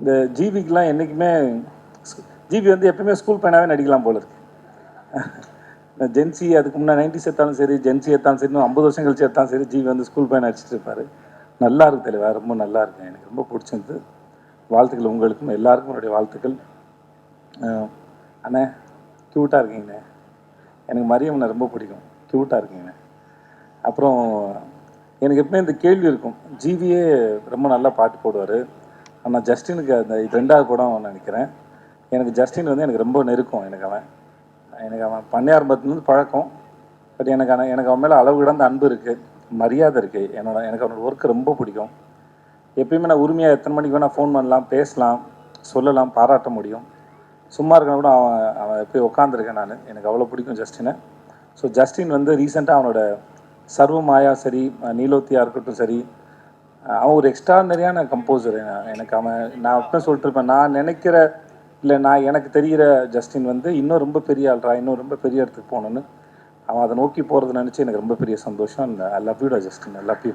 இந்த ஜிவிக்கெலாம் என்றைக்குமே ஜிவி வந்து எப்பவுமே ஸ்கூல் பையனாகவே நடிக்கலாம் போல இருக்கு. ஜென்சி அதுக்கு முன்னே 90s எடுத்தாலும் சரி, ஜென்சி எடுத்தாலும் சரி, 50 வருஷம் கழிச்சு எடுத்தாலும் சரி, ஜிவி வந்து ஸ்கூல் பையன் நடிச்சிட்டு இருப்பார். நல்லா இருக்கு தெளிவா, ரொம்ப நல்லா இருக்கு, எனக்கு ரொம்ப பிடிச்சிருந்து. வாழ்த்துக்கள் உங்களுக்கும் எல்லாருக்கும் என்னுடைய வாழ்த்துக்கள். அண்ணே க்யூட்டாக இருக்கீங்கண்ணே, எனக்கு மரியம்ண்ணே ரொம்ப பிடிக்கும், க்யூட்டாக இருக்கீங்கண்ணே. அப்புறம் எனக்கு எப்பவுமே இந்த கேள்வி இருக்கும், ஜிவியே ரொம்ப நல்லா பாட்டு போடுவார், ஆனால் ஜஸ்டினுக்கு அந்த 2வது படம் நினைக்கிறேன். எனக்கு ஜஸ்டின் வந்து எனக்கு ரொம்ப நெருக்கம். எனக்கு அவன் பண்ணையாரம்பத்துலேருந்து பழக்கம். பட் எனக்கு அவன் மேலே அளவு கிடந்த அன்பு இருக்குது, மரியாதை இருக்குது. எனக்கு அவனோட ஒர்க்கு ரொம்ப பிடிக்கும். எப்பயுமே நான் உரிமையாக எத்தனை மணிக்கு வேணால் ஃபோன் பண்ணலாம், பேசலாம், சொல்லலாம், பாராட்ட முடியும். சும்மா இருக்கணும் கூட அவன் போய் உட்காந்துருக்கேன் நான். எனக்கு அவ்வளோ பிடிக்கும் ஜஸ்டினை. ஸோ ஜஸ்டின் வந்து ரீசெண்டாக அவனோட சர்வ மாயா சரி, நீலோத்தியாக இருக்கட்டும் சரி, அவன் ஒரு எக்ஸ்ட்ரானரியான கம்போசர். நான் அப்போ சொல்லிட்டு இருப்பேன், நான் நினைக்கிற இல்லை எனக்கு தெரிகிற ஜஸ்டின் வந்து இன்னும் ரொம்ப பெரிய ஆள்றா, இன்னும் ரொம்ப பெரிய இடத்துக்கு போகணுன்னு அவன் அதை நோக்கி போகிறத நினச்சி எனக்கு ரொம்ப பெரிய சந்தோஷம். ஐ லவ் யூ டா ஜஸ்டின், ஐ லவ் யூ.